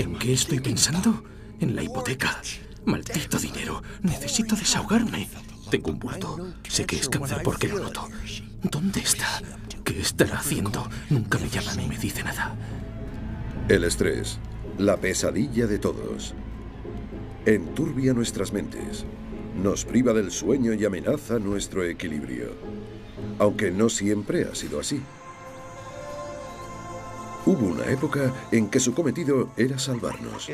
¿En qué estoy pensando? En la hipoteca. Maldito dinero. Necesito desahogarme. Tengo un bulto. Sé que es cáncer porque lo noto. ¿Dónde está? ¿Qué estará haciendo? Nunca me llama ni me dice nada. El estrés, la pesadilla de todos. Enturbia nuestras mentes, nos priva del sueño y amenaza nuestro equilibrio. Aunque no siempre ha sido así. Hubo una época en que su cometido era salvarnos.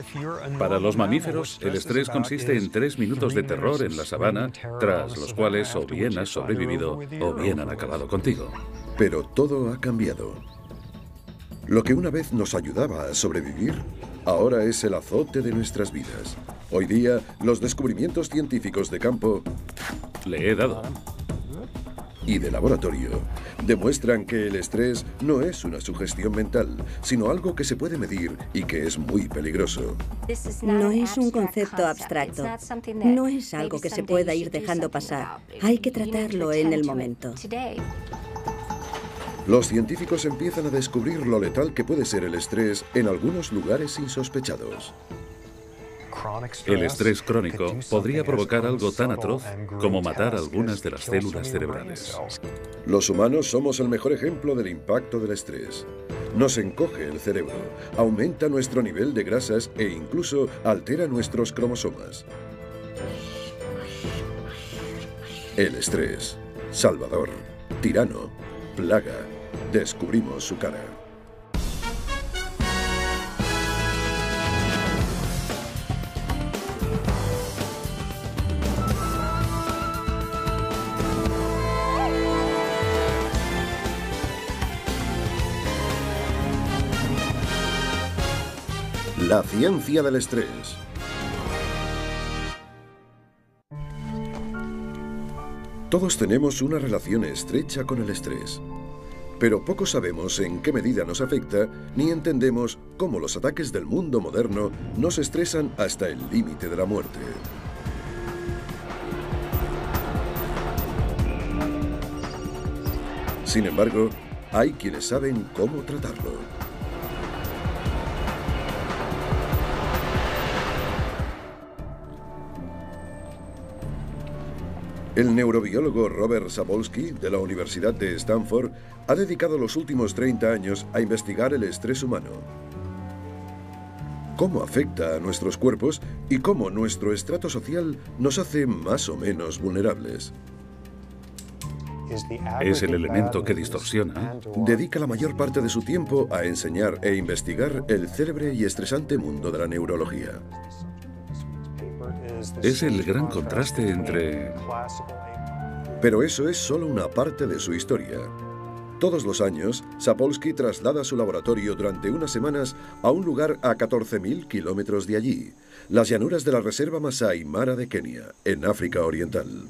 Para los mamíferos, el estrés consiste en 3 minutos de terror en la sabana, tras los cuales o bien has sobrevivido o bien han acabado contigo. Pero todo ha cambiado. Lo que una vez nos ayudaba a sobrevivir, ahora es el azote de nuestras vidas. Hoy día, los descubrimientos científicos de campo Le he dado. y de laboratorio demuestran que el estrés no es una sugestión mental, sino algo que se puede medir y que es muy peligroso. No es un concepto abstracto. No es algo que se pueda ir dejando pasar. Hay que tratarlo en el momento. Los científicos empiezan a descubrir lo letal que puede ser el estrés en algunos lugares insospechados. El estrés crónico podría provocar algo tan atroz como matar algunas de las células cerebrales. Los humanos somos el mejor ejemplo del impacto del estrés. Nos encoge el cerebro, aumenta nuestro nivel de grasas e incluso altera nuestros cromosomas. El estrés, salvador, tirano, plaga. Descubrimos su cara. La ciencia del estrés. Todos tenemos una relación estrecha con el estrés. Pero poco sabemos en qué medida nos afecta, ni entendemos cómo los ataques del mundo moderno nos estresan hasta el límite de la muerte. Sin embargo, hay quienes saben cómo tratarlo. El neurobiólogo Robert Sapolsky, de la Universidad de Stanford, ha dedicado los últimos 30 años a investigar el estrés humano. Cómo afecta a nuestros cuerpos y cómo nuestro estrato social nos hace más o menos vulnerables. Es el elemento que distorsiona. Dedica la mayor parte de su tiempo a enseñar e investigar el célebre y estresante mundo de la neurología. Es el gran contraste entre... Pero eso es solo una parte de su historia. Todos los años, Sapolsky traslada su laboratorio durante unas semanas a un lugar a 14.000 kilómetros de allí, las llanuras de la reserva Masai Mara de Kenia, en África Oriental.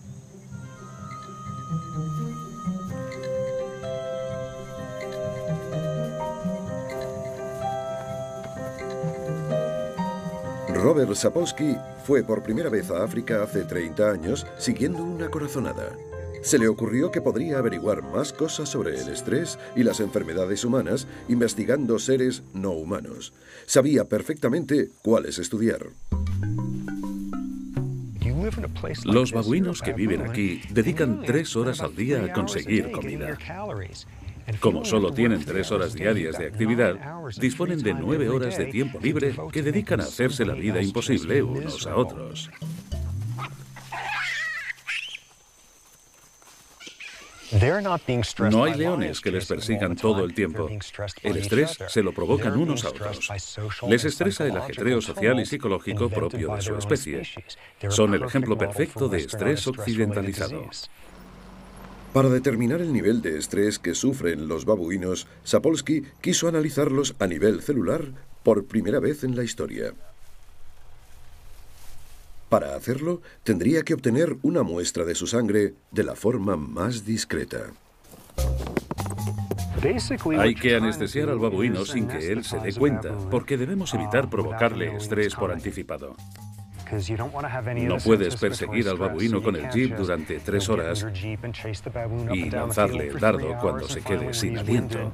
Robert Sapolsky fue por primera vez a África hace 30 años siguiendo una corazonada. Se le ocurrió que podría averiguar más cosas sobre el estrés y las enfermedades humanas investigando seres no humanos. Sabía perfectamente cuáles estudiar. Los babuinos que viven aquí dedican 3 horas al día a conseguir comida. Como solo tienen 3 horas diarias de actividad, disponen de 9 horas de tiempo libre que dedican a hacerse la vida imposible unos a otros. No hay leones que les persigan todo el tiempo. El estrés se lo provocan unos a otros. Les estresa el ajetreo social y psicológico propio de su especie. Son el ejemplo perfecto de estrés occidentalizado. Para determinar el nivel de estrés que sufren los babuinos, Sapolsky quiso analizarlos a nivel celular por primera vez en la historia. Para hacerlo, tendría que obtener una muestra de su sangre de la forma más discreta. Hay que anestesiar al babuino sin que él se dé cuenta, porque debemos evitar provocarle estrés por anticipado. No puedes perseguir al babuino con el jeep durante 3 horas y lanzarle el dardo cuando se quede sin aliento.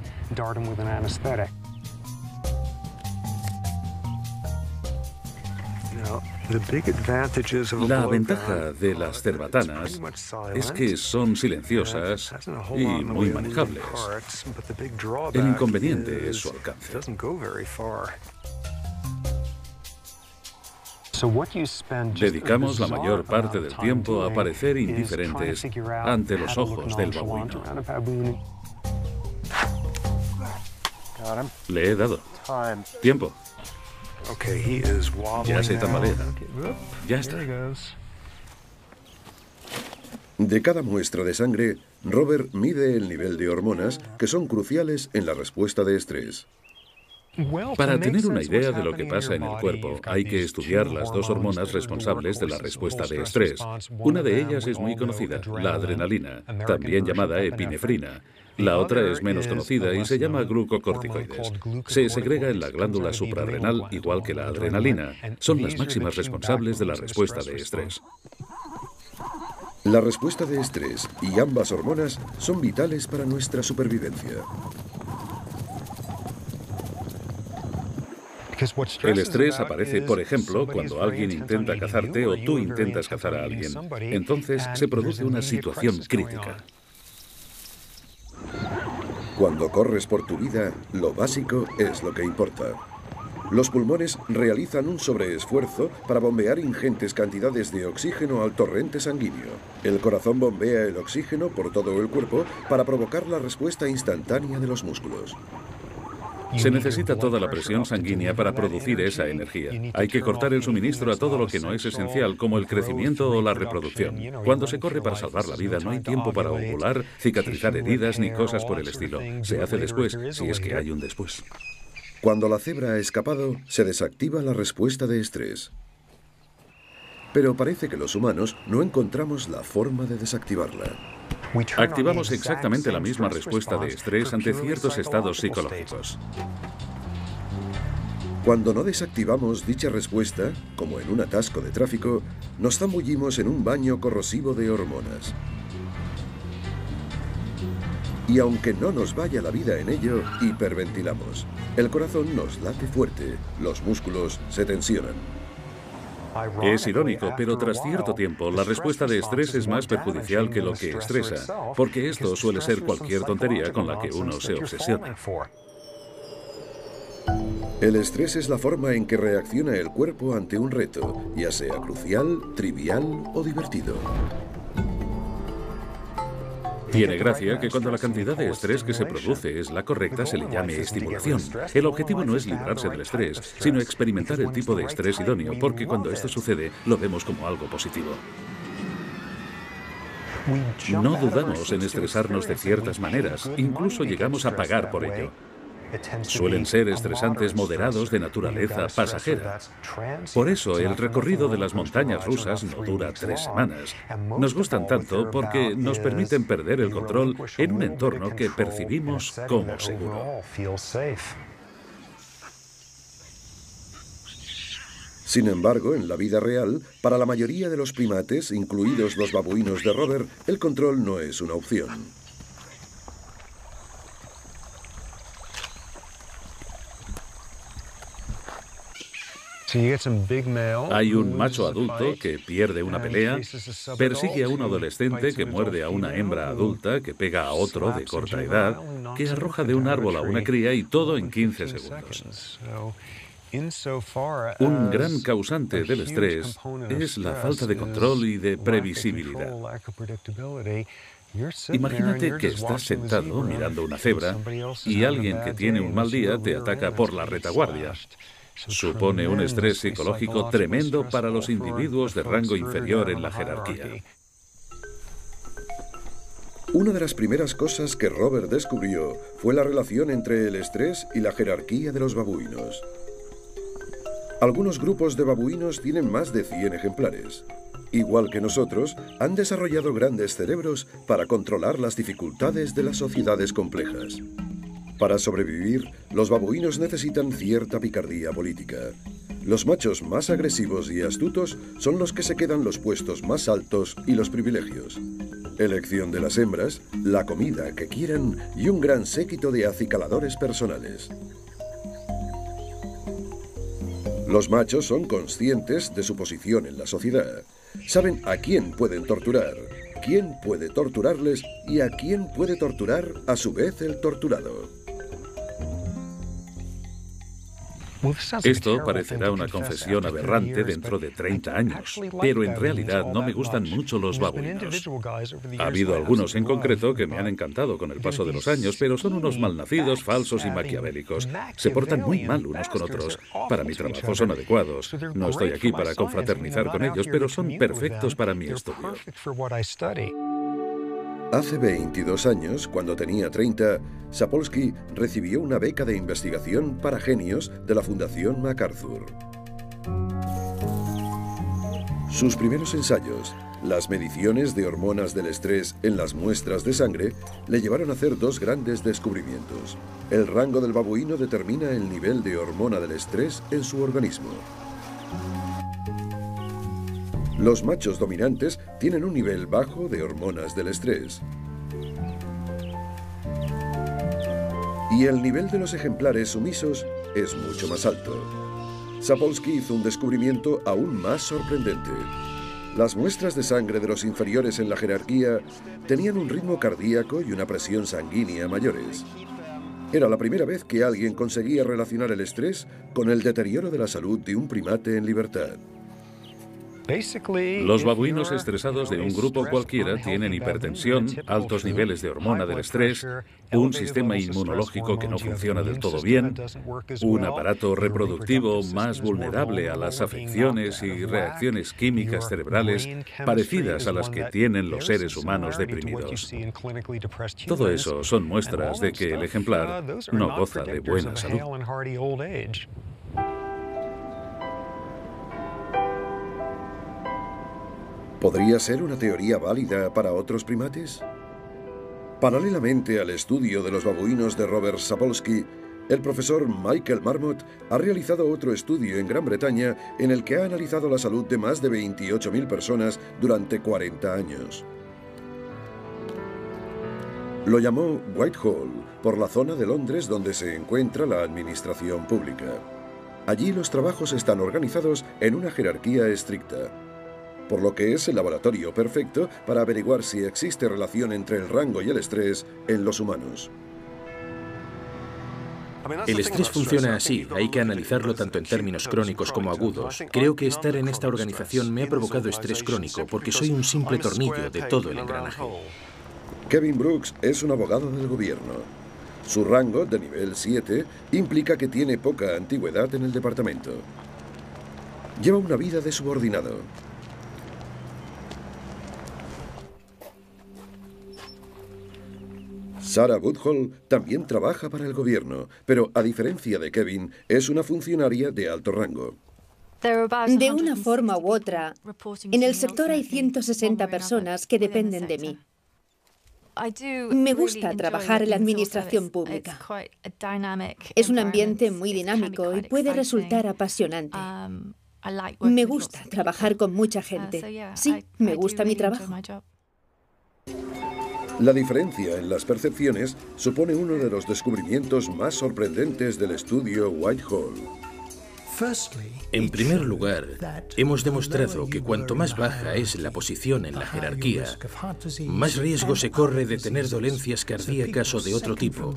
La ventaja de las cerbatanas es que son silenciosas y muy manejables. El inconveniente es su alcance. Dedicamos la mayor parte del tiempo a parecer indiferentes ante los ojos del babuino. Le he dado. Tiempo. Ya se tambalea. Ya está. De cada muestra de sangre, Robert mide el nivel de hormonas que son cruciales en la respuesta de estrés. Para tener una idea de lo que pasa en el cuerpo, hay que estudiar las dos hormonas responsables de la respuesta de estrés. Una de ellas es muy conocida, la adrenalina, también llamada epinefrina. La otra es menos conocida y se llama glucocorticoides. Se segrega en la glándula suprarrenal igual que la adrenalina. Son las máximas responsables de la respuesta de estrés. La respuesta de estrés y ambas hormonas son vitales para nuestra supervivencia. El estrés aparece, por ejemplo, cuando alguien intenta cazarte o tú intentas cazar a alguien. Entonces se produce una situación crítica. Cuando corres por tu vida, lo básico es lo que importa. Los pulmones realizan un sobreesfuerzo para bombear ingentes cantidades de oxígeno al torrente sanguíneo. El corazón bombea el oxígeno por todo el cuerpo para provocar la respuesta instantánea de los músculos. Se necesita toda la presión sanguínea para producir esa energía. Hay que cortar el suministro a todo lo que no es esencial, como el crecimiento o la reproducción. Cuando se corre para salvar la vida, no hay tiempo para ovular, cicatrizar heridas ni cosas por el estilo. Se hace después, si es que hay un después. Cuando la cebra ha escapado, se desactiva la respuesta de estrés. Pero parece que los humanos no encontramos la forma de desactivarla. Activamos exactamente la misma respuesta de estrés ante ciertos estados psicológicos. Cuando no desactivamos dicha respuesta, como en un atasco de tráfico, nos zambullimos en un baño corrosivo de hormonas. Y aunque no nos vaya la vida en ello, hiperventilamos. El corazón nos late fuerte, los músculos se tensionan. Es irónico, pero tras cierto tiempo, la respuesta de estrés es más perjudicial que lo que estresa, porque esto suele ser cualquier tontería con la que uno se obsesiona. El estrés es la forma en que reacciona el cuerpo ante un reto, ya sea crucial, trivial o divertido. Tiene gracia que cuando la cantidad de estrés que se produce es la correcta se le llame estimulación. El objetivo no es librarse del estrés, sino experimentar el tipo de estrés idóneo, porque cuando esto sucede lo vemos como algo positivo. No dudamos en estresarnos de ciertas maneras, incluso llegamos a pagar por ello. Suelen ser estresantes moderados de naturaleza pasajera. Por eso el recorrido de las montañas rusas no dura 3 semanas. Nos gustan tanto porque nos permiten perder el control en un entorno que percibimos como seguro. Sin embargo, en la vida real, para la mayoría de los primates, incluidos los babuinos de Robert, el control no es una opción. Hay un macho adulto que pierde una pelea, persigue a un adolescente que muerde a una hembra adulta que pega a otro de corta edad, que arroja de un árbol a una cría y todo en 15 segundos. Un gran causante del estrés es la falta de control y de previsibilidad. Imagínate que estás sentado mirando una cebra y alguien que tiene un mal día te ataca por la retaguardia. Supone un estrés psicológico tremendo para los individuos de rango inferior en la jerarquía. Una de las primeras cosas que Robert descubrió fue la relación entre el estrés y la jerarquía de los babuinos. Algunos grupos de babuinos tienen más de 100 ejemplares. Igual que nosotros, han desarrollado grandes cerebros para controlar las dificultades de las sociedades complejas. Para sobrevivir, los babuinos necesitan cierta picardía política. Los machos más agresivos y astutos son los que se quedan los puestos más altos y los privilegios. Elección de las hembras, la comida que quieran y un gran séquito de acicaladores personales. Los machos son conscientes de su posición en la sociedad. Saben a quién pueden torturar, quién puede torturarles y a quién puede torturar a su vez el torturado. Esto parecerá una confesión aberrante dentro de 30 años, pero en realidad no me gustan mucho los babuinos. Ha habido algunos en concreto que me han encantado con el paso de los años, pero son unos malnacidos, falsos y maquiavélicos. Se portan muy mal unos con otros. Para mi trabajo son adecuados. No estoy aquí para confraternizar con ellos, pero son perfectos para mi estudio. Hace 22 años, cuando tenía 30, Sapolsky recibió una beca de investigación para genios de la Fundación MacArthur. Sus primeros ensayos, las mediciones de hormonas del estrés en las muestras de sangre, le llevaron a hacer dos grandes descubrimientos. El rango del babuino determina el nivel de hormona del estrés en su organismo. Los machos dominantes tienen un nivel bajo de hormonas del estrés. Y el nivel de los ejemplares sumisos es mucho más alto. Sapolsky hizo un descubrimiento aún más sorprendente. Las muestras de sangre de los inferiores en la jerarquía tenían un ritmo cardíaco y una presión sanguínea mayores. Era la primera vez que alguien conseguía relacionar el estrés con el deterioro de la salud de un primate en libertad. Los babuinos estresados de un grupo cualquiera tienen hipertensión, altos niveles de hormona del estrés, un sistema inmunológico que no funciona del todo bien, un aparato reproductivo más vulnerable a las afecciones y reacciones químicas cerebrales parecidas a las que tienen los seres humanos deprimidos. Todo eso son muestras de que el ejemplar no goza de buena salud. ¿Podría ser una teoría válida para otros primates? Paralelamente al estudio de los babuinos de Robert Sapolsky, el profesor Michael Marmot ha realizado otro estudio en Gran Bretaña en el que ha analizado la salud de más de 28.000 personas durante 40 años. Lo llamó Whitehall, por la zona de Londres donde se encuentra la administración pública. Allí los trabajos están organizados en una jerarquía estricta, por lo que es el laboratorio perfecto para averiguar si existe relación entre el rango y el estrés en los humanos. El estrés funciona así, hay que analizarlo tanto en términos crónicos como agudos. Creo que estar en esta organización me ha provocado estrés crónico porque soy un simple tornillo de todo el engranaje. Kevin Brooks es un abogado del gobierno. Su rango, de nivel 7, implica que tiene poca antigüedad en el departamento. Lleva una vida de subordinado. Sarah Woodhull también trabaja para el gobierno, pero a diferencia de Kevin, es una funcionaria de alto rango. De una forma u otra, en el sector hay 160 personas que dependen de mí. Me gusta trabajar en la administración pública. Es un ambiente muy dinámico y puede resultar apasionante. Me gusta trabajar con mucha gente. Sí, me gusta mi trabajo. La diferencia en las percepciones supone uno de los descubrimientos más sorprendentes del estudio Whitehall. En primer lugar, hemos demostrado que cuanto más baja es la posición en la jerarquía, más riesgo se corre de tener dolencias cardíacas o de otro tipo.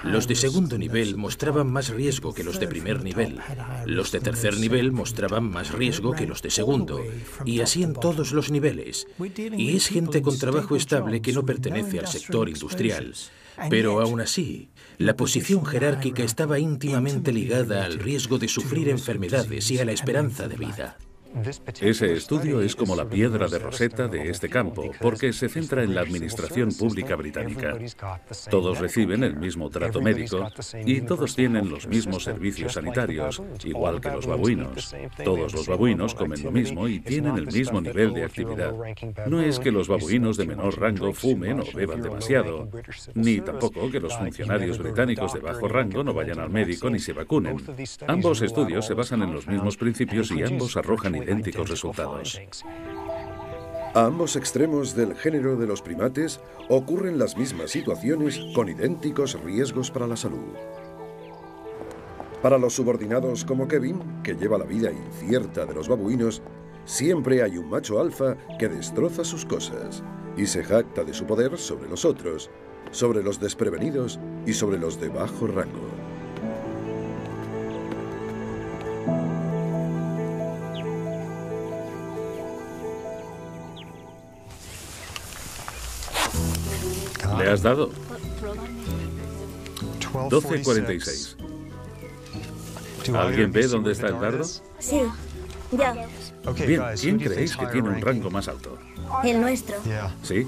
Los de segundo nivel mostraban más riesgo que los de primer nivel. Los de tercer nivel mostraban más riesgo que los de segundo. Y así en todos los niveles. Y es gente con trabajo estable que no pertenece al sector industrial. Pero aún así, la posición jerárquica estaba íntimamente ligada al riesgo de sufrir enfermedades y a la esperanza de vida. Ese estudio es como la piedra de Rosetta de este campo, porque se centra en la administración pública británica. Todos reciben el mismo trato médico y todos tienen los mismos servicios sanitarios, igual que los babuinos. Todos los babuinos comen lo mismo y tienen el mismo nivel de actividad. No es que los babuinos de menor rango fumen o beban demasiado, ni tampoco que los funcionarios británicos de bajo rango no vayan al médico ni se vacunen. Ambos estudios se basan en los mismos principios y ambos arrojan idénticos resultados. A ambos extremos del género de los primates ocurren las mismas situaciones con idénticos riesgos para la salud. Para los subordinados como Kevin, que lleva la vida incierta de los babuinos, siempre hay un macho alfa que destroza sus cosas y se jacta de su poder sobre los otros, sobre los desprevenidos y sobre los de bajo rango. ¿Le has dado? 12:46. ¿Alguien ve dónde está el dardo? Sí, yo. Bien, ¿quién creéis que tiene un rango más alto? El nuestro. ¿Sí?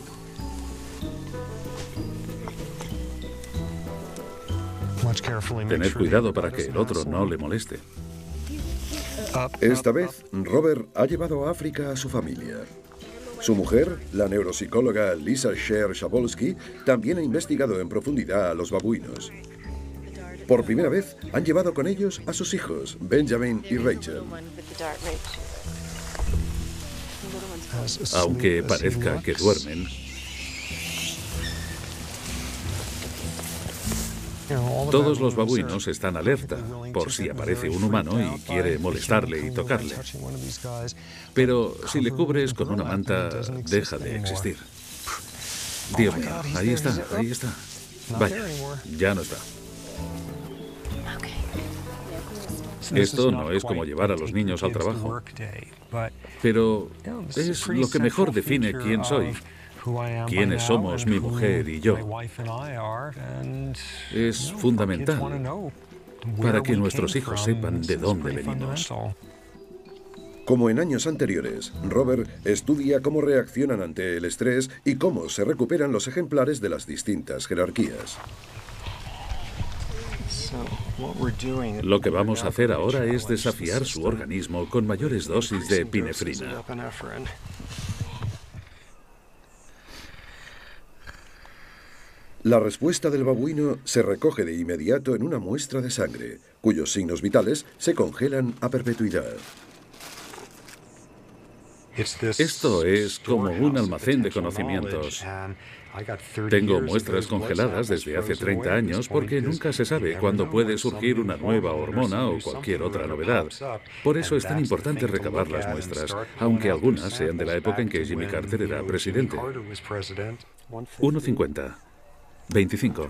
Tened cuidado para que el otro no le moleste. Esta vez, Robert ha llevado a África a su familia. Su mujer, la neuropsicóloga Lisa Sher Shabolsky, también ha investigado en profundidad a los babuinos. Por primera vez, han llevado con ellos a sus hijos, Benjamin y Rachel. Aunque parezca que duermen, todos los babuinos están alerta por si aparece un humano y quiere molestarle y tocarle. Pero si le cubres con una manta, deja de existir. Dios mío, ahí está, ahí está. Vaya, ya no está. Esto no es como llevar a los niños al trabajo, pero es lo que mejor define quién soy, quiénes somos mi mujer y yo. Es fundamental para que nuestros hijos sepan de dónde venimos. Como en años anteriores, Robert estudia cómo reaccionan ante el estrés y cómo se recuperan los ejemplares de las distintas jerarquías. Lo que vamos a hacer ahora es desafiar su organismo con mayores dosis de epinefrina. La respuesta del babuino se recoge de inmediato en una muestra de sangre, cuyos signos vitales se congelan a perpetuidad. Esto es como un almacén de conocimientos. Tengo muestras congeladas desde hace 30 años porque nunca se sabe cuándo puede surgir una nueva hormona o cualquier otra novedad. Por eso es tan importante recabar las muestras, aunque algunas sean de la época en que Jimmy Carter era presidente. 1:50. 25.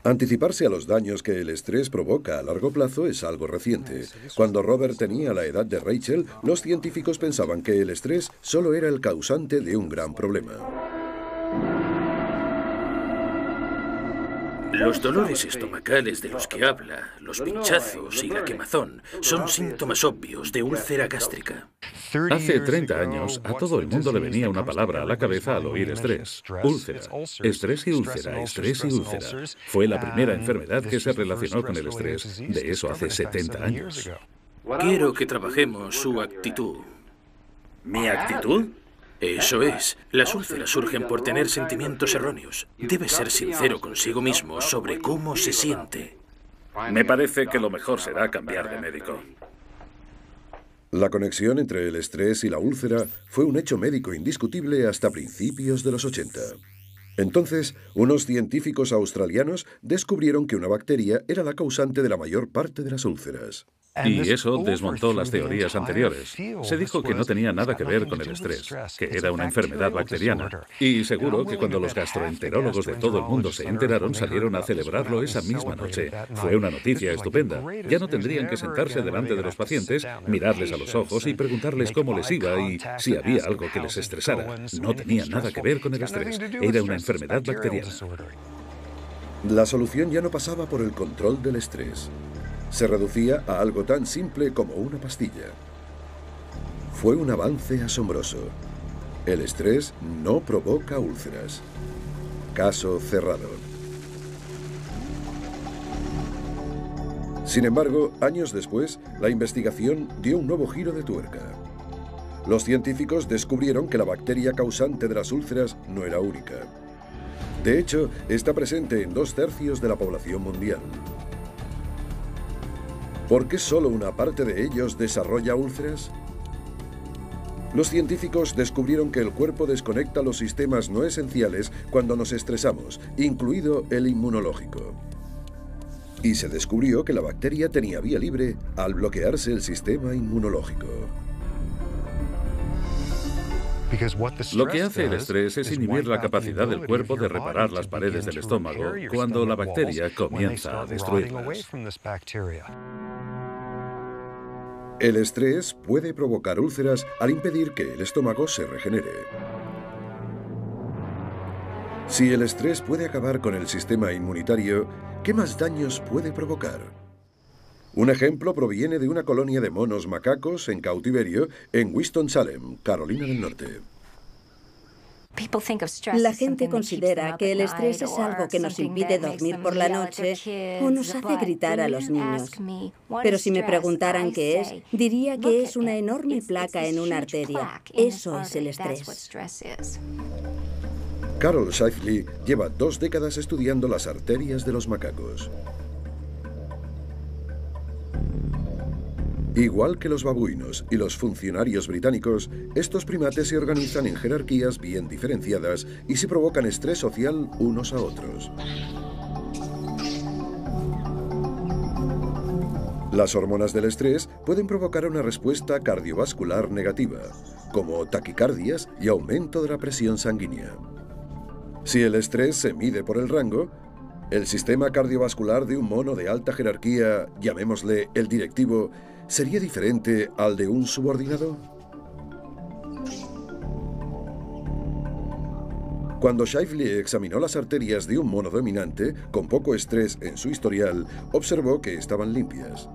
Anticiparse a los daños que el estrés provoca a largo plazo es algo reciente. Cuando Robert tenía la edad de Rachel, los científicos pensaban que el estrés solo era el causante de un gran problema. Los dolores estomacales de los que habla, los pinchazos y la quemazón, son síntomas obvios de úlcera gástrica. Hace 30 años, a todo el mundo le venía una palabra a la cabeza al oír estrés: úlcera. Estrés y úlcera, estrés y úlcera. Fue la primera enfermedad que se relacionó con el estrés. De eso hace 70 años. Quiero que trabajemos su actitud. ¿Mi actitud? Eso es. Las úlceras surgen por tener sentimientos erróneos. Debe ser sincero consigo mismo sobre cómo se siente. Me parece que lo mejor será cambiar de médico. La conexión entre el estrés y la úlcera fue un hecho médico indiscutible hasta principios de los 80. Entonces, unos científicos australianos descubrieron que una bacteria era la causante de la mayor parte de las úlceras. Y eso desmontó las teorías anteriores. Se dijo que no tenía nada que ver con el estrés, que era una enfermedad bacteriana. Y seguro que cuando los gastroenterólogos de todo el mundo se enteraron, salieron a celebrarlo esa misma noche. Fue una noticia estupenda. Ya no tendrían que sentarse delante de los pacientes, mirarles a los ojos y preguntarles cómo les iba y si había algo que les estresara. No tenía nada que ver con el estrés. Era una enfermedad bacteriana. La solución ya no pasaba por el control del estrés. Se reducía a algo tan simple como una pastilla. Fue un avance asombroso. El estrés no provoca úlceras. Caso cerrado. Sin embargo, años después, la investigación dio un nuevo giro de tuerca. Los científicos descubrieron que la bacteria causante de las úlceras no era única. De hecho, está presente en 2/3 de la población mundial. ¿Por qué solo una parte de ellos desarrolla úlceras? Los científicos descubrieron que el cuerpo desconecta los sistemas no esenciales cuando nos estresamos, incluido el inmunológico. Y se descubrió que la bacteria tenía vía libre al bloquearse el sistema inmunológico. Lo que hace el estrés es inhibir la capacidad del cuerpo de reparar las paredes del estómago cuando la bacteria comienza a destruirlas. El estrés puede provocar úlceras al impedir que el estómago se regenere. Si el estrés puede acabar con el sistema inmunitario, ¿qué más daños puede provocar? Un ejemplo proviene de una colonia de monos macacos en cautiverio en Winston-Salem, Carolina del Norte. La gente considera que el estrés es algo que nos impide dormir por la noche o nos hace gritar a los niños. Pero si me preguntaran qué es, diría que es una enorme placa en una arteria. Eso es el estrés. Carol Shifley lleva 2 décadas estudiando las arterias de los macacos. Igual que los babuinos y los funcionarios británicos, estos primates se organizan en jerarquías bien diferenciadas y se provocan estrés social unos a otros. Las hormonas del estrés pueden provocar una respuesta cardiovascular negativa, como taquicardias y aumento de la presión sanguínea. Si el estrés se mide por el rango, el sistema cardiovascular de un mono de alta jerarquía, llamémosle el directivo, ¿sería diferente al de un subordinado? Cuando Shifley examinó las arterias de un mono dominante, con poco estrés en su historial, observó que estaban limpias.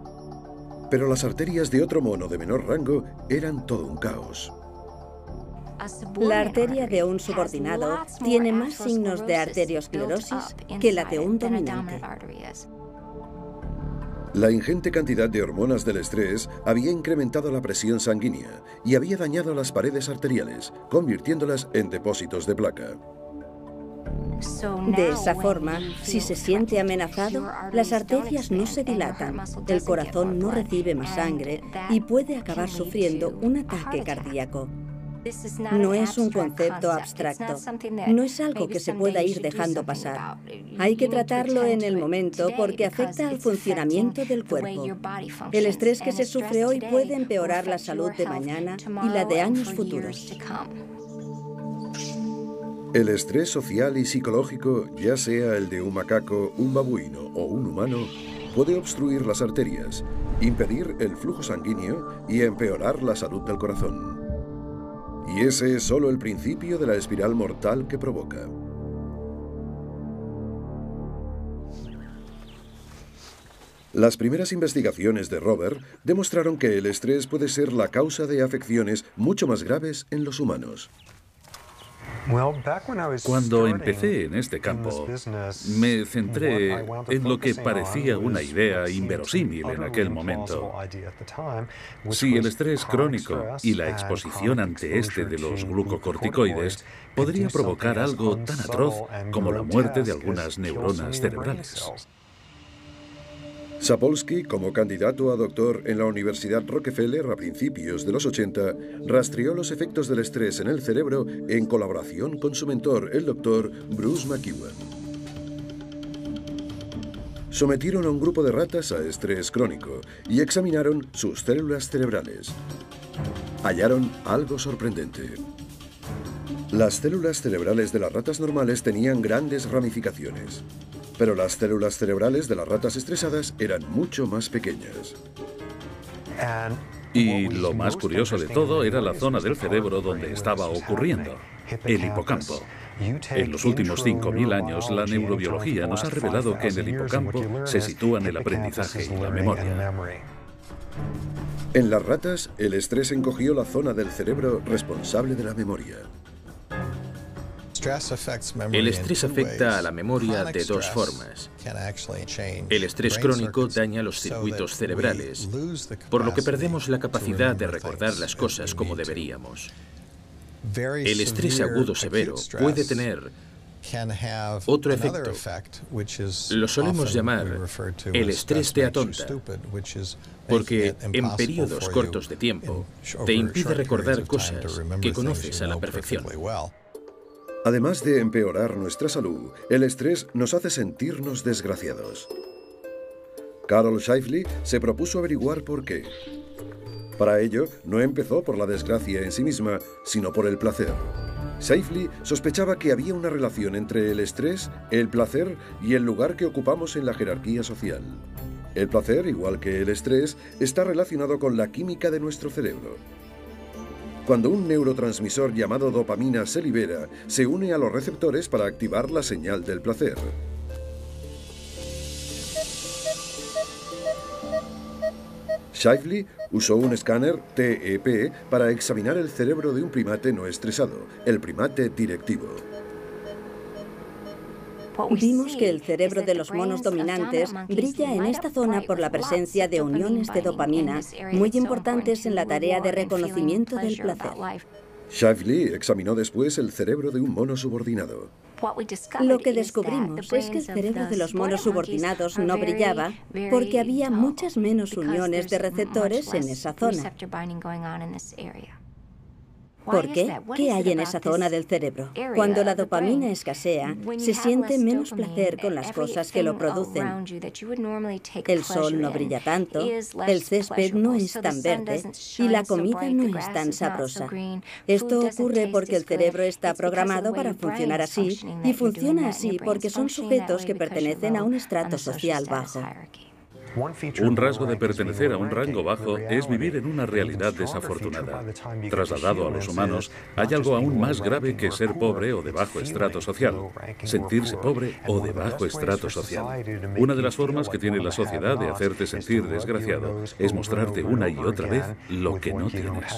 Pero las arterias de otro mono de menor rango eran todo un caos. La arteria de un subordinado tiene más signos de arteriosclerosis que la de un dominante. La ingente cantidad de hormonas del estrés había incrementado la presión sanguínea y había dañado las paredes arteriales, convirtiéndolas en depósitos de placa. De esa forma, si se siente amenazado, las arterias no se dilatan, el corazón no recibe más sangre y puede acabar sufriendo un ataque cardíaco. No es un concepto abstracto, no es algo que se pueda ir dejando pasar. Hay que tratarlo en el momento porque afecta al funcionamiento del cuerpo. El estrés que se sufre hoy puede empeorar la salud de mañana y la de años futuros. El estrés social y psicológico, ya sea el de un macaco, un babuino o un humano, puede obstruir las arterias, impedir el flujo sanguíneo y empeorar la salud del corazón. Y ese es solo el principio de la espiral mortal que provoca. Las primeras investigaciones de Robert demostraron que el estrés puede ser la causa de afecciones mucho más graves en los humanos. Cuando empecé en este campo, me centré en lo que parecía una idea inverosímil en aquel momento. Si el estrés crónico y la exposición ante este de los glucocorticoides podría provocar algo tan atroz como la muerte de algunas neuronas cerebrales. Sapolsky, como candidato a doctor en la Universidad Rockefeller a principios de los 80, rastreó los efectos del estrés en el cerebro en colaboración con su mentor, el doctor Bruce McEwen. Sometieron a un grupo de ratas a estrés crónico y examinaron sus células cerebrales. Hallaron algo sorprendente. Las células cerebrales de las ratas normales tenían grandes ramificaciones. Pero las células cerebrales de las ratas estresadas eran mucho más pequeñas. Y lo más curioso de todo era la zona del cerebro donde estaba ocurriendo, el hipocampo. En los últimos 5.000 años, la neurobiología nos ha revelado que en el hipocampo se sitúan el aprendizaje y la memoria. En las ratas, el estrés encogió la zona del cerebro responsable de la memoria. El estrés afecta a la memoria de 2 formas. El estrés crónico daña los circuitos cerebrales, por lo que perdemos la capacidad de recordar las cosas como deberíamos. El estrés agudo severo puede tener otro efecto. Lo solemos llamar el estrés te atonta, porque en periodos cortos de tiempo te impide recordar cosas que conoces a la perfección. Además de empeorar nuestra salud, el estrés nos hace sentirnos desgraciados. Carol Shifley se propuso averiguar por qué. Para ello, no empezó por la desgracia en sí misma, sino por el placer. Shifley sospechaba que había una relación entre el estrés, el placer y el lugar que ocupamos en la jerarquía social. El placer, igual que el estrés, está relacionado con la química de nuestro cerebro. Cuando un neurotransmisor llamado dopamina se libera, se une a los receptores para activar la señal del placer. Shifley usó un escáner TEP para examinar el cerebro de un primate no estresado, el primate directivo. Vimos que el cerebro de los monos dominantes brilla en esta zona por la presencia de uniones de dopamina muy importantes en la tarea de reconocimiento del placer. Shifley examinó después el cerebro de un mono subordinado. Lo que descubrimos es que el cerebro de los monos subordinados no brillaba porque había muchas menos uniones de receptores en esa zona. ¿Por qué? ¿Qué hay en esa zona del cerebro? Cuando la dopamina escasea, se siente menos placer con las cosas que lo producen. El sol no brilla tanto, el césped no es tan verde y la comida no es tan sabrosa. Esto ocurre porque el cerebro está programado para funcionar así y funciona así porque son sujetos que pertenecen a un estrato social bajo. Un rasgo de pertenecer a un rango bajo es vivir en una realidad desafortunada. Trasladado a los humanos, hay algo aún más grave que ser pobre o de bajo estrato social. Sentirse pobre o de bajo estrato social. Una de las formas que tiene la sociedad de hacerte sentir desgraciado es mostrarte una y otra vez lo que no tienes.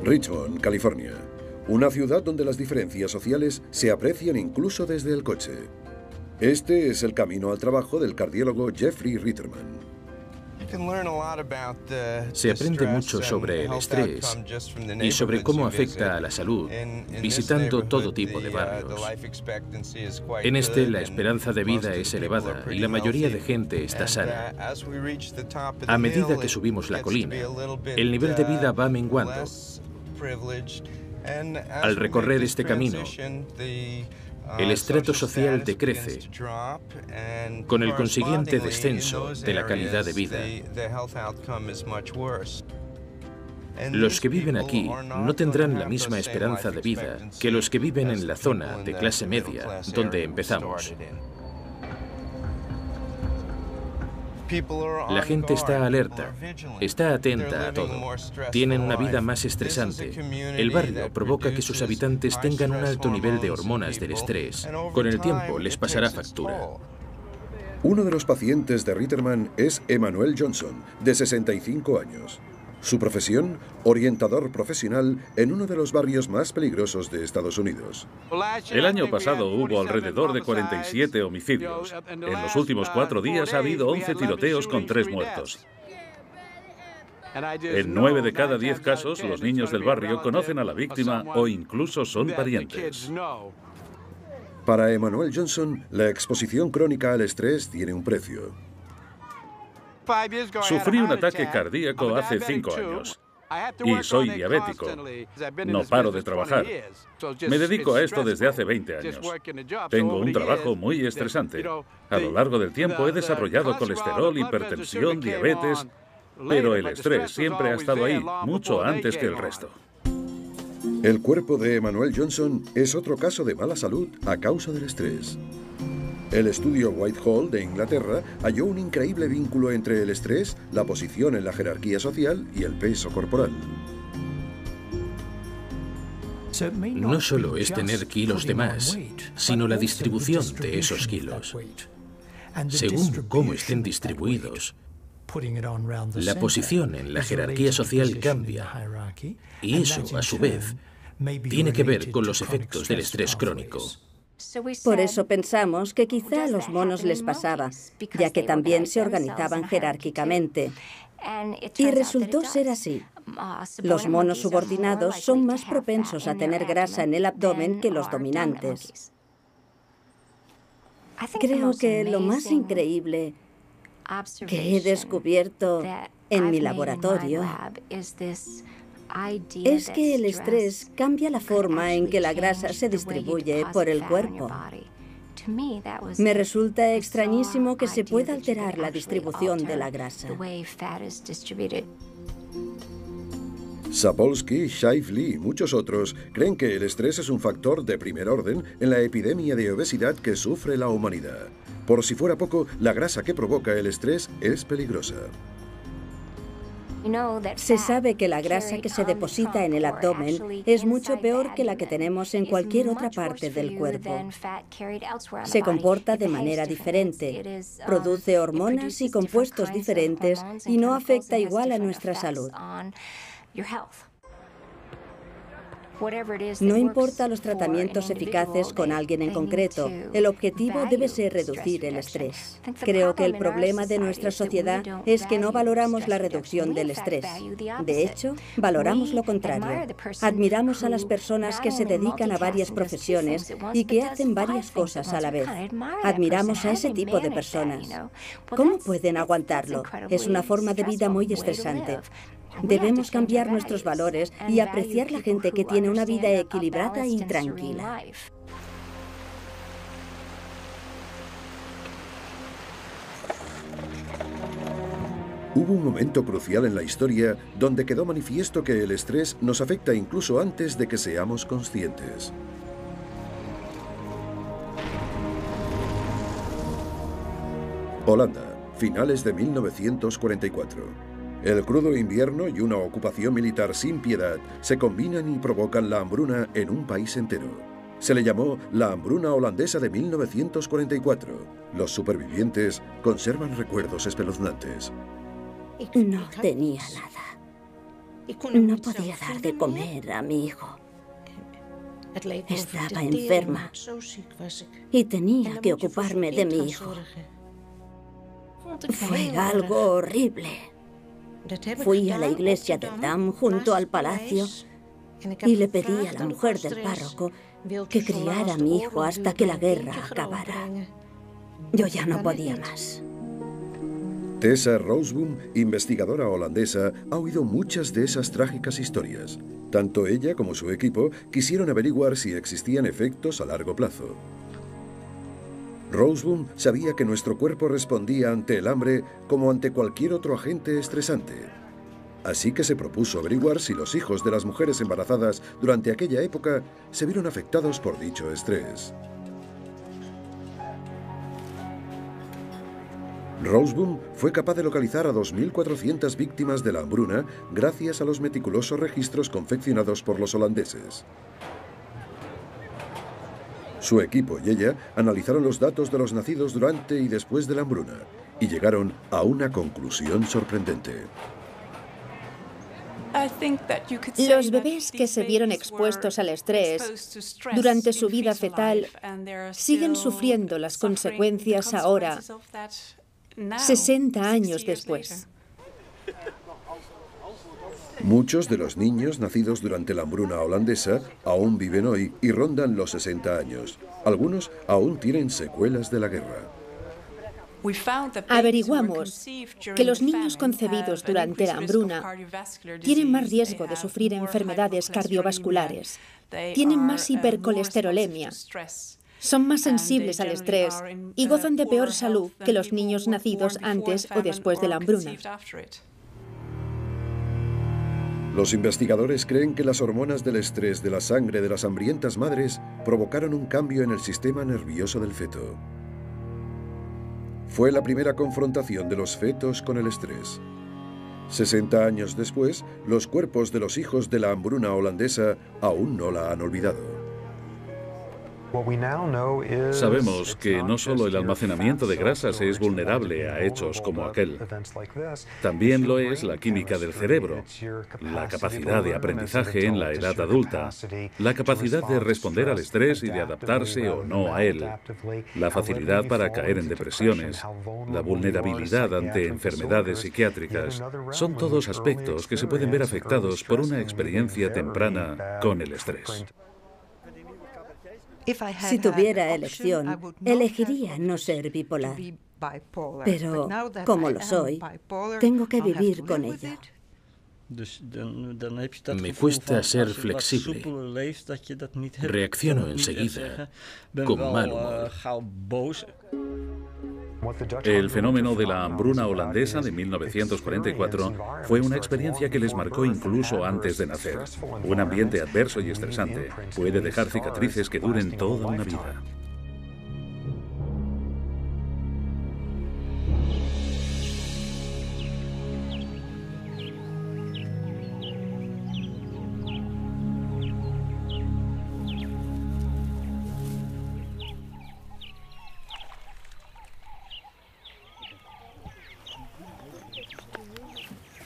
Richmond, California. Una ciudad donde las diferencias sociales se aprecian incluso desde el coche. Este es el camino al trabajo del cardiólogo Jeffrey Ritterman. Se aprende mucho sobre el estrés y sobre cómo afecta a la salud visitando todo tipo de barrios. En este, la esperanza de vida es elevada y la mayoría de gente está sana. A medida que subimos la colina, el nivel de vida va menguando. Al recorrer este camino, el estrato social decrece, con el consiguiente descenso de la calidad de vida. Los que viven aquí no tendrán la misma esperanza de vida que los que viven en la zona de clase media donde empezamos. La gente está alerta, está atenta a todo. Tienen una vida más estresante. El barrio provoca que sus habitantes tengan un alto nivel de hormonas del estrés. Con el tiempo les pasará factura. Uno de los pacientes de Ritterman es Emmanuel Johnson, de 65 años. Su profesión, orientador profesional en uno de los barrios más peligrosos de Estados Unidos. El año pasado hubo alrededor de 47 homicidios. En los últimos 4 días ha habido 11 tiroteos con 3 muertos. En 9 de cada 10 casos, los niños del barrio conocen a la víctima o incluso son parientes. Para Emmanuel Johnson, la exposición crónica al estrés tiene un precio. Sufrí un ataque cardíaco hace 5 años y soy diabético. No paro de trabajar. Me dedico a esto desde hace 20 años. Tengo un trabajo muy estresante. A lo largo del tiempo he desarrollado colesterol, hipertensión, diabetes, pero el estrés siempre ha estado ahí, mucho antes que el resto. El cuerpo de Emmanuel Johnson es otro caso de mala salud a causa del estrés. El estudio Whitehall de Inglaterra halló un increíble vínculo entre el estrés, la posición en la jerarquía social y el peso corporal. No solo es tener kilos de más, sino la distribución de esos kilos. Según cómo estén distribuidos, la posición en la jerarquía social cambia, y eso, a su vez, tiene que ver con los efectos del estrés crónico. Por eso pensamos que quizá a los monos les pasaba, ya que también se organizaban jerárquicamente. Y resultó ser así. Los monos subordinados son más propensos a tener grasa en el abdomen que los dominantes. Creo que lo más increíble que he descubierto en mi laboratorio es que el estrés cambia la forma en que la grasa se distribuye por el cuerpo. Me resulta extrañísimo que se pueda alterar la distribución de la grasa. Sapolsky, Shifley y muchos otros creen que el estrés es un factor de primer orden en la epidemia de obesidad que sufre la humanidad. Por si fuera poco, la grasa que provoca el estrés es peligrosa. Se sabe que la grasa que se deposita en el abdomen es mucho peor que la que tenemos en cualquier otra parte del cuerpo. Se comporta de manera diferente, produce hormonas y compuestos diferentes y no afecta igual a nuestra salud. No importa los tratamientos eficaces con alguien en concreto, el objetivo debe ser reducir el estrés. Creo que el problema de nuestra sociedad es que no valoramos la reducción del estrés. De hecho, valoramos lo contrario. Admiramos a las personas que se dedican a varias profesiones y que hacen varias cosas a la vez. Admiramos a ese tipo de personas. ¿Cómo pueden aguantarlo? Es una forma de vida muy estresante. Debemos cambiar nuestros valores y apreciar la gente que tiene una vida equilibrada y tranquila. Hubo un momento crucial en la historia donde quedó manifiesto que el estrés nos afecta incluso antes de que seamos conscientes. Holanda, finales de 1944. El crudo invierno y una ocupación militar sin piedad se combinan y provocan la hambruna en un país entero. Se le llamó la hambruna holandesa de 1944. Los supervivientes conservan recuerdos espeluznantes. No tenía nada. No podía dar de comer a mi hijo. Estaba enferma y tenía que ocuparme de mi hijo. Fue algo horrible. Fui a la iglesia del Dam junto al palacio y le pedí a la mujer del párroco que criara a mi hijo hasta que la guerra acabara. Yo ya no podía más. Tessa Roseboom, investigadora holandesa, ha oído muchas de esas trágicas historias. Tanto ella como su equipo quisieron averiguar si existían efectos a largo plazo. Roseboom sabía que nuestro cuerpo respondía ante el hambre como ante cualquier otro agente estresante. Así que se propuso averiguar si los hijos de las mujeres embarazadas durante aquella época se vieron afectados por dicho estrés. Roseboom fue capaz de localizar a 2.400 víctimas de la hambruna gracias a los meticulosos registros confeccionados por los holandeses. Su equipo y ella analizaron los datos de los nacidos durante y después de la hambruna y llegaron a una conclusión sorprendente. Los bebés que se vieron expuestos al estrés durante su vida fetal siguen sufriendo las consecuencias ahora, 60 años después. Muchos de los niños nacidos durante la hambruna holandesa aún viven hoy y rondan los 60 años. Algunos aún tienen secuelas de la guerra. Averiguamos que los niños concebidos durante la hambruna tienen más riesgo de sufrir enfermedades cardiovasculares, tienen más hipercolesterolemia, son más sensibles al estrés y gozan de peor salud que los niños nacidos antes o después de la hambruna. Los investigadores creen que las hormonas del estrés de la sangre de las hambrientas madres provocaron un cambio en el sistema nervioso del feto. Fue la primera confrontación de los fetos con el estrés. 60 años después, los cuerpos de los hijos de la hambruna holandesa aún no la han olvidado. Sabemos que no solo el almacenamiento de grasas es vulnerable a hechos como aquel. También lo es la química del cerebro, la capacidad de aprendizaje en la edad adulta, la capacidad de responder al estrés y de adaptarse o no a él, la facilidad para caer en depresiones, la vulnerabilidad ante enfermedades psiquiátricas. Son todos aspectos que se pueden ver afectados por una experiencia temprana con el estrés. Si tuviera elección, elegiría no ser bipolar. Pero, como lo soy, tengo que vivir con ella. Me cuesta ser flexible. Reacciono enseguida, con mal humor. El fenómeno de la hambruna holandesa de 1944 fue una experiencia que les marcó incluso antes de nacer. Un ambiente adverso y estresante puede dejar cicatrices que duren toda una vida.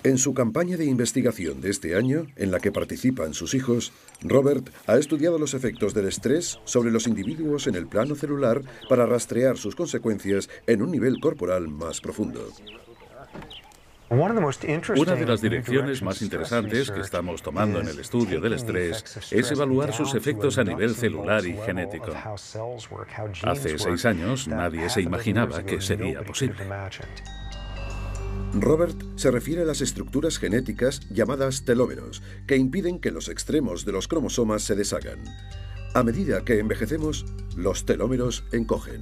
En su campaña de investigación de este año, en la que participan sus hijos, Robert ha estudiado los efectos del estrés sobre los individuos en el plano celular para rastrear sus consecuencias en un nivel corporal más profundo. Una de las direcciones más interesantes que estamos tomando en el estudio del estrés es evaluar sus efectos a nivel celular y genético. Hace 6 años nadie se imaginaba que sería posible. Robert se refiere a las estructuras genéticas llamadas telómeros, que impiden que los extremos de los cromosomas se deshagan. A medida que envejecemos, los telómeros encogen.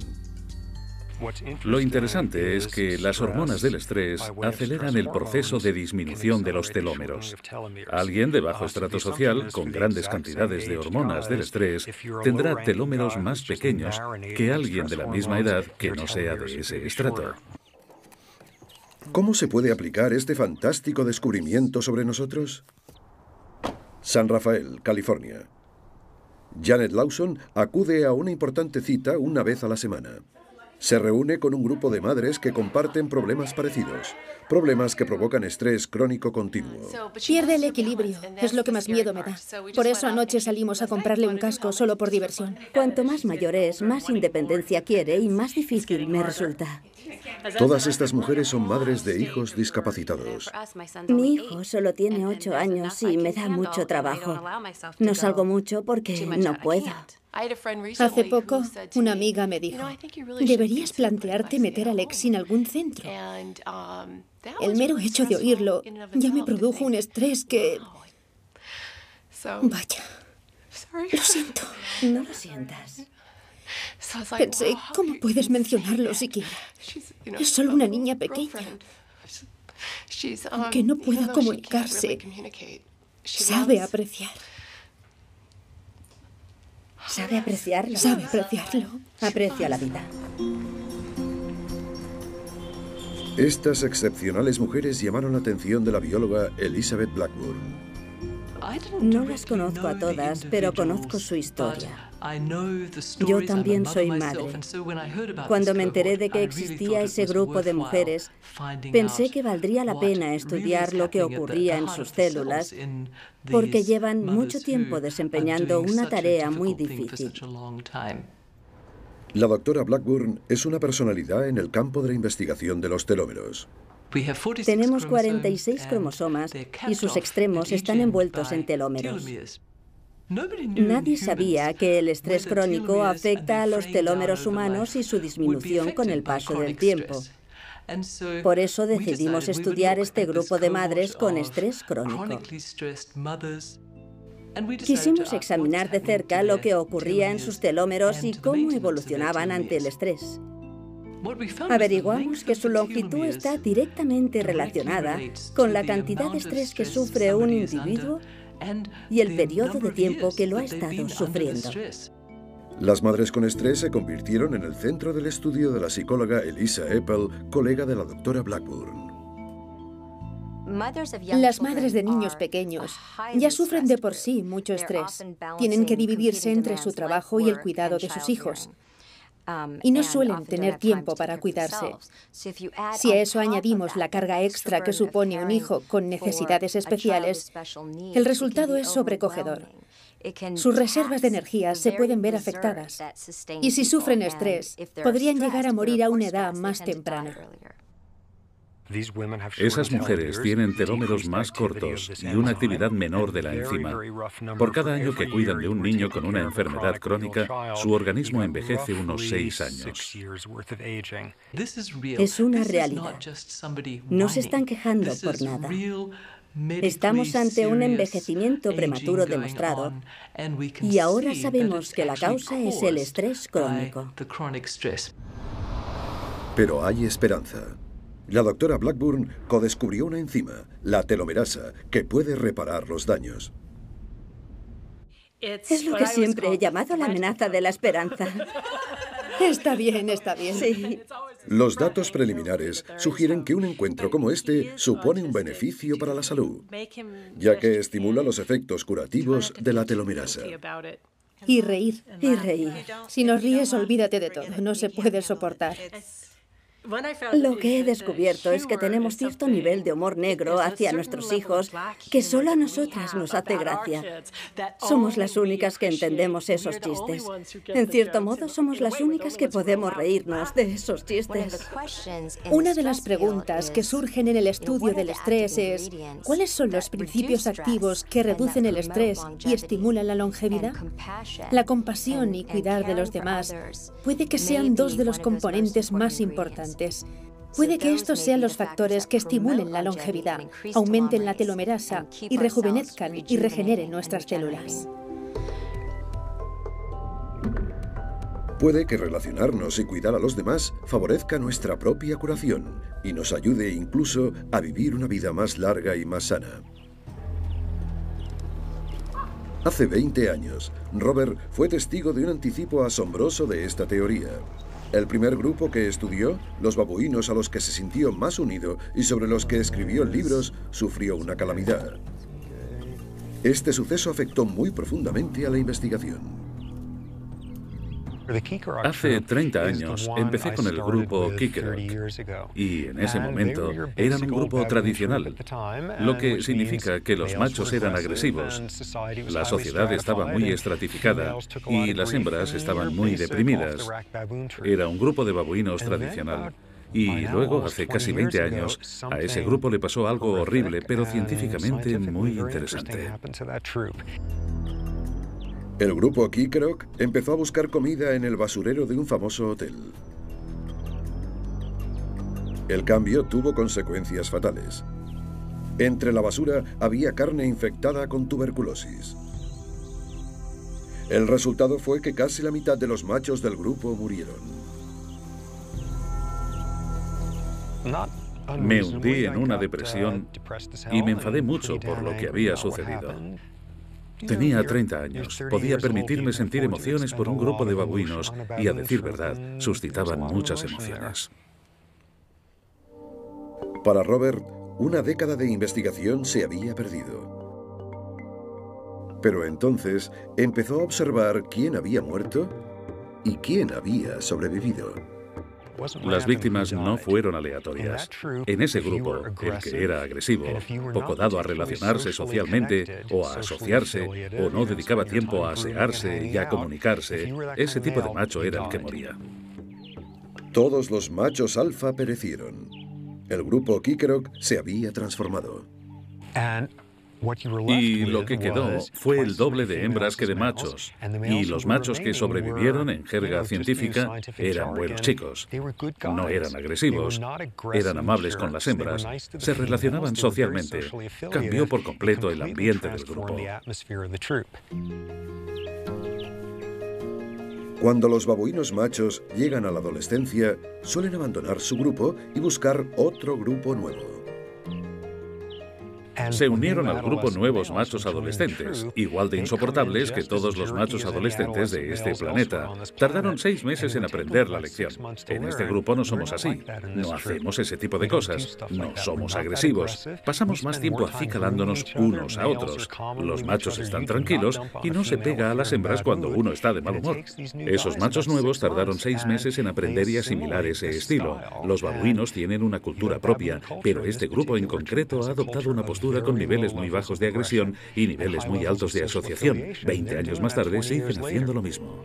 Lo interesante es que las hormonas del estrés aceleran el proceso de disminución de los telómeros. Alguien de bajo estrato social, con grandes cantidades de hormonas del estrés, tendrá telómeros más pequeños que alguien de la misma edad que no sea de ese estrato. ¿Cómo se puede aplicar este fantástico descubrimiento sobre nosotros? San Rafael, California. Janet Lawson acude a una importante cita una vez a la semana. Se reúne con un grupo de madres que comparten problemas parecidos, problemas que provocan estrés crónico continuo. Pierde el equilibrio, es lo que más miedo me da. Por eso anoche salimos a comprarle un casco solo por diversión. Cuanto más mayor es, más independencia quiere y más difícil me resulta. Todas estas mujeres son madres de hijos discapacitados. Mi hijo solo tiene 8 años y me da mucho trabajo. No salgo mucho porque no puedo. Hace poco, una amiga me dijo, deberías plantearte meter a Lexi en algún centro. El mero hecho de oírlo ya me produjo un estrés que... Vaya, lo siento. No lo sientas. Pensé, ¿cómo puedes mencionarlo siquiera? Es solo una niña pequeña. Aunque no pueda comunicarse, sabe apreciar. ¿Sabe apreciarlo? Sabe apreciarlo. Aprecia la vida. Estas excepcionales mujeres llamaron la atención de la bióloga Elizabeth Blackburn. No las conozco a todas, pero conozco su historia. Yo también soy madre. Cuando me enteré de que existía ese grupo de mujeres, pensé que valdría la pena estudiar lo que ocurría en sus células, porque llevan mucho tiempo desempeñando una tarea muy difícil. La doctora Blackburn es una personalidad en el campo de la investigación de los telómeros. Tenemos 46 cromosomas y sus extremos están envueltos en telómeros. Nadie sabía que el estrés crónico afecta a los telómeros humanos y su disminución con el paso del tiempo. Por eso decidimos estudiar este grupo de madres con estrés crónico. Quisimos examinar de cerca lo que ocurría en sus telómeros y cómo evolucionaban ante el estrés. Averiguamos que su longitud está directamente relacionada con la cantidad de estrés que sufre un individuo y el periodo de tiempo que lo ha estado sufriendo. Las madres con estrés se convirtieron en el centro del estudio de la psicóloga Elisa Eppel, colega de la doctora Blackburn. Las madres de niños pequeños ya sufren de por sí mucho estrés. Tienen que dividirse entre su trabajo y el cuidado de sus hijos. Y no suelen tener tiempo para cuidarse. Si a eso añadimos la carga extra que supone un hijo con necesidades especiales, el resultado es sobrecogedor. Sus reservas de energía se pueden ver afectadas. Y si sufren estrés, podrían llegar a morir a una edad más temprana. Esas mujeres tienen telómeros más cortos y una actividad menor de la enzima. Por cada año que cuidan de un niño con una enfermedad crónica, su organismo envejece unos 6 años. Es una realidad. No se están quejando por nada. Estamos ante un envejecimiento prematuro demostrado y ahora sabemos que la causa es el estrés crónico. Pero hay esperanza. La doctora Blackburn codescubrió una enzima, la telomerasa, que puede reparar los daños. Es lo que siempre he llamado la amenaza de la esperanza. Está bien, está bien. Sí. Los datos preliminares sugieren que un encuentro como este supone un beneficio para la salud, ya que estimula los efectos curativos de la telomerasa. Y reír. Y reír. Si nos ríes, olvídate de todo. No se puede soportar. Lo que he descubierto es que tenemos cierto nivel de humor negro hacia nuestros hijos que solo a nosotras nos hace gracia. Somos las únicas que entendemos esos chistes. En cierto modo, somos las únicas que podemos reírnos de esos chistes. Una de las preguntas que surgen en el estudio del estrés es ¿cuáles son los principios activos que reducen el estrés y estimulan la longevidad? La compasión y cuidar de los demás puede que sean dos de los componentes más importantes. Puede que estos sean los factores que estimulen la longevidad, aumenten la telomerasa y rejuvenezcan y regeneren nuestras células. Puede que relacionarnos y cuidar a los demás favorezca nuestra propia curación y nos ayude incluso a vivir una vida más larga y más sana. Hace 20 años, Robert fue testigo de un anticipo asombroso de esta teoría. El primer grupo que estudió, los babuinos a los que se sintió más unido y sobre los que escribió libros, sufrió una calamidad. Este suceso afectó muy profundamente a la investigación. Hace 30 años empecé con el grupo Kikerok y en ese momento eran un grupo tradicional, lo que significa que los machos eran agresivos, la sociedad estaba muy estratificada y las hembras estaban muy deprimidas. Era un grupo de babuinos tradicional. Y luego, hace casi 20 años, a ese grupo le pasó algo horrible, pero científicamente muy interesante. El grupo Kikerok empezó a buscar comida en el basurero de un famoso hotel. El cambio tuvo consecuencias fatales. Entre la basura había carne infectada con tuberculosis. El resultado fue que casi la mitad de los machos del grupo murieron. Me hundí en una depresión y me enfadé mucho por lo que había sucedido. Tenía 30 años, podía permitirme sentir emociones por un grupo de babuinos y, a decir verdad, suscitaban muchas emociones. Para Robert, una década de investigación se había perdido. Pero entonces empezó a observar quién había muerto y quién había sobrevivido. Las víctimas no fueron aleatorias. En ese grupo, el que era agresivo, poco dado a relacionarse socialmente o a asociarse, o no dedicaba tiempo a asearse y a comunicarse, ese tipo de macho era el que moría. Todos los machos alfa perecieron. El grupo Kikerok se había transformado. Y lo que quedó fue el doble de hembras que de machos. Y los machos que sobrevivieron, en jerga científica, eran buenos chicos. No eran agresivos, eran amables con las hembras, se relacionaban socialmente. Cambió por completo el ambiente del grupo. Cuando los babuinos machos llegan a la adolescencia, suelen abandonar su grupo y buscar otro grupo nuevo. Se unieron al grupo nuevos machos adolescentes, igual de insoportables que todos los machos adolescentes de este planeta. Tardaron 6 meses en aprender la lección. En este grupo no somos así. No hacemos ese tipo de cosas. No somos agresivos. Pasamos más tiempo acicalándonos unos a otros. Los machos están tranquilos y no se pega a las hembras cuando uno está de mal humor. Esos machos nuevos tardaron 6 meses en aprender y asimilar ese estilo. Los babuinos tienen una cultura propia, pero este grupo en concreto ha adoptado una postura con niveles muy bajos de agresión y niveles muy altos de asociación. 20 años más tarde siguen haciendo lo mismo.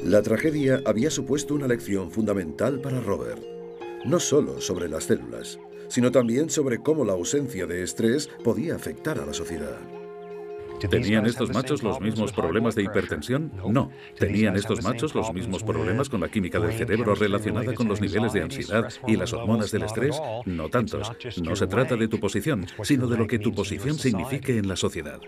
La tragedia había supuesto una lección fundamental para Robert. No solo sobre las células, sino también sobre cómo la ausencia de estrés podía afectar a la sociedad. ¿Tenían estos machos los mismos problemas de hipertensión? No. ¿Tenían estos machos los mismos problemas con la química del cerebro relacionada con los niveles de ansiedad y las hormonas del estrés? No tantos. No se trata de tu posición, sino de lo que tu posición signifique en la sociedad.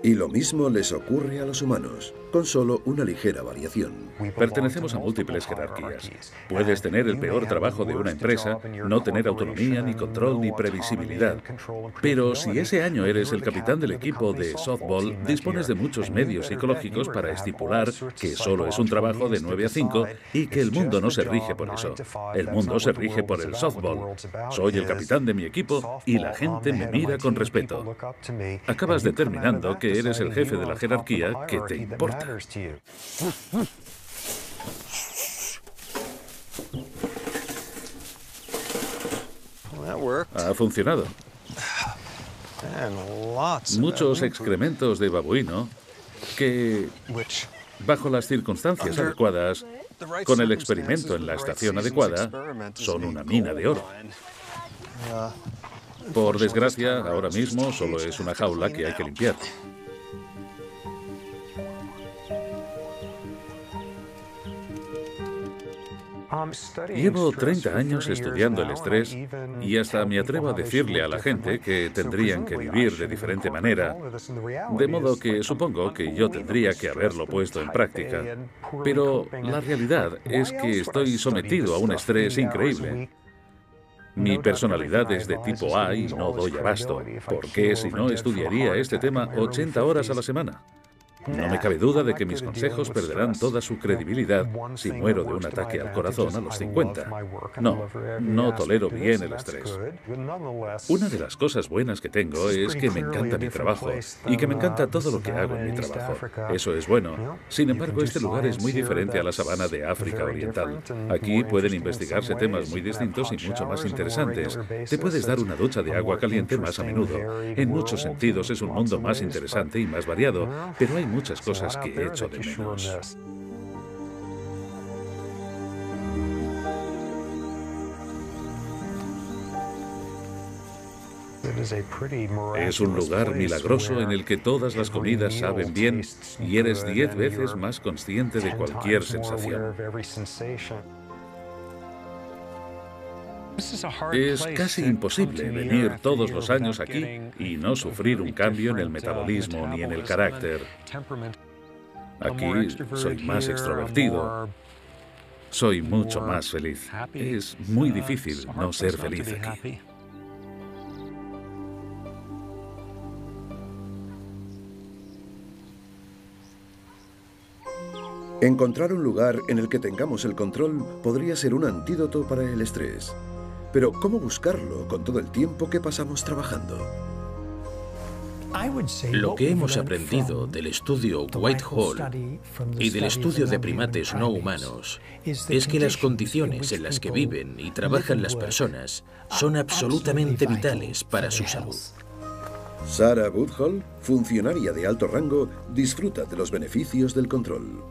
Y lo mismo les ocurre a los humanos, con solo una ligera variación. Pertenecemos a múltiples jerarquías. Puedes tener el peor trabajo de una empresa, no tener autonomía, ni control, ni previsibilidad. Pero si ese año eres el capitán del equipo de softball, dispones de muchos medios psicológicos para estipular que solo es un trabajo de 9 a 5 y que el mundo no se rige por eso. El mundo se rige por el softball. Soy el capitán de mi equipo y la gente me mira con respeto. Acabas determinando que eres el jefe de la jerarquía que te importa. Ha funcionado. Muchos excrementos de babuino que, bajo las circunstancias adecuadas, con el experimento en la estación adecuada, son una mina de oro. Por desgracia, ahora mismo solo es una jaula que hay que limpiar. Llevo 30 años estudiando el estrés y hasta me atrevo a decirle a la gente que tendrían que vivir de diferente manera, de modo que supongo que yo tendría que haberlo puesto en práctica. Pero la realidad es que estoy sometido a un estrés increíble. Mi personalidad es de tipo A y no doy abasto. ¿Por qué si no estudiaría este tema 80 horas a la semana? No me cabe duda de que mis consejos perderán toda su credibilidad si muero de un ataque al corazón a los 50. No tolero bien el estrés. Una de las cosas buenas que tengo es que me encanta mi trabajo y que me encanta todo lo que hago en mi trabajo. Eso es bueno. Sin embargo, este lugar es muy diferente a la sabana de África Oriental. Aquí pueden investigarse temas muy distintos y mucho más interesantes. Te puedes dar una ducha de agua caliente más a menudo. En muchos sentidos es un mundo más interesante y más variado, pero hay muchas cosas que echo de menos. Es un lugar milagroso en el que todas las comidas saben bien y eres 10 veces más consciente de cualquier sensación. Es casi imposible venir todos los años aquí y no sufrir un cambio en el metabolismo ni en el carácter. Aquí soy más extrovertido, soy mucho más feliz. Es muy difícil no ser feliz aquí. Encontrar un lugar en el que tengamos el control podría ser un antídoto para el estrés. Pero ¿cómo buscarlo con todo el tiempo que pasamos trabajando? Lo que hemos aprendido del estudio Whitehall y del estudio de primates no humanos es que las condiciones en las que viven y trabajan las personas son absolutamente vitales para su salud. Sarah Woodhull, funcionaria de alto rango, disfruta de los beneficios del control.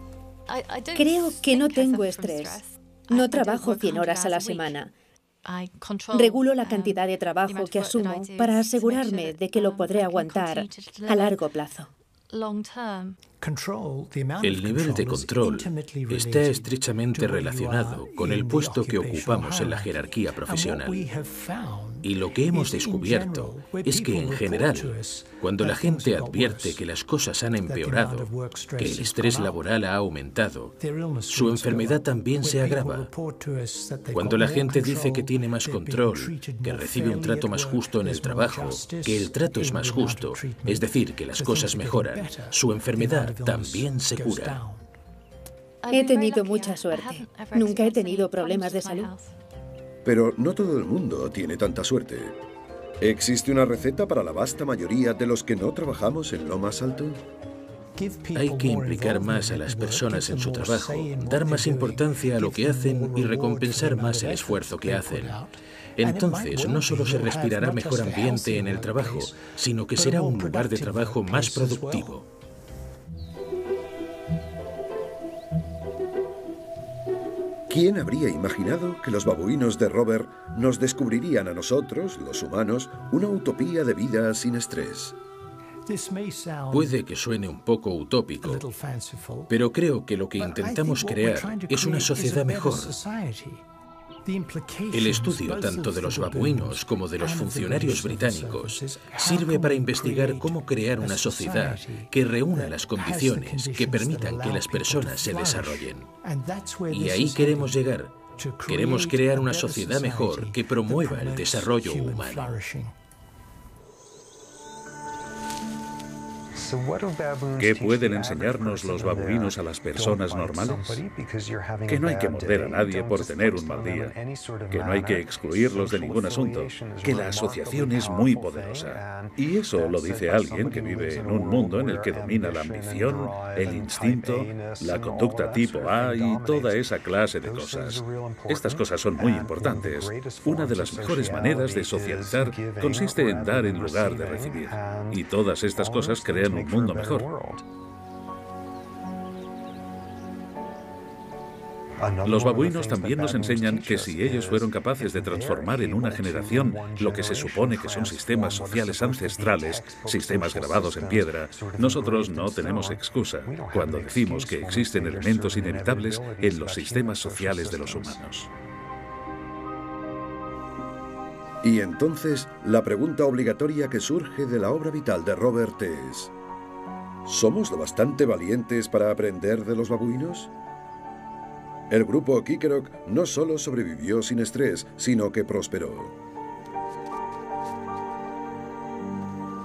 Creo que no tengo estrés. No trabajo 100 horas a la semana. Regulo la cantidad de trabajo que asumo para asegurarme de que lo podré aguantar a largo plazo. El nivel de control está estrechamente relacionado con el puesto que ocupamos en la jerarquía profesional. Y lo que hemos descubierto es que, en general, cuando la gente advierte que las cosas han empeorado, que el estrés laboral ha aumentado, su enfermedad también se agrava. Cuando la gente dice que tiene más control, que recibe un trato más justo en el trabajo, que el trato es más justo, es decir, que las cosas mejoran, su enfermedad también se cura. He tenido mucha suerte. Nunca he tenido problemas de salud. Pero no todo el mundo tiene tanta suerte. ¿Existe una receta para la vasta mayoría de los que no trabajamos en lo más alto? Hay que implicar más a las personas en su trabajo, dar más importancia a lo que hacen y recompensar más el esfuerzo que hacen. Entonces, no solo se respirará mejor ambiente en el trabajo, sino que será un lugar de trabajo más productivo. ¿Quién habría imaginado que los babuinos de Robert nos descubrirían a nosotros, los humanos, una utopía de vida sin estrés? Puede que suene un poco utópico, pero creo que lo que intentamos crear es una sociedad mejor. El estudio tanto de los babuinos como de los funcionarios británicos sirve para investigar cómo crear una sociedad que reúna las condiciones que permitan que las personas se desarrollen. Y ahí queremos llegar. Queremos crear una sociedad mejor que promueva el desarrollo humano. ¿Qué pueden enseñarnos los babuinos a las personas normales? Que no hay que morder a nadie por tener un mal día, que no hay que excluirlos de ningún asunto, que la asociación es muy poderosa. Y eso lo dice alguien que vive en un mundo en el que domina la ambición, el instinto, la conducta tipo A y toda esa clase de cosas. Estas cosas son muy importantes. Una de las mejores maneras de socializar consiste en dar en lugar de recibir. Y todas estas cosas crean un mundo mejor. Los babuinos también nos enseñan que si ellos fueron capaces de transformar en una generación lo que se supone que son sistemas sociales ancestrales, sistemas grabados en piedra, nosotros no tenemos excusa cuando decimos que existen elementos inevitables en los sistemas sociales de los humanos. Y entonces, la pregunta obligatoria que surge de la obra vital de Robert es: ¿somos lo bastante valientes para aprender de los babuinos? El grupo Kikerok no solo sobrevivió sin estrés, sino que prosperó.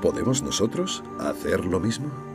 ¿Podemos nosotros hacer lo mismo?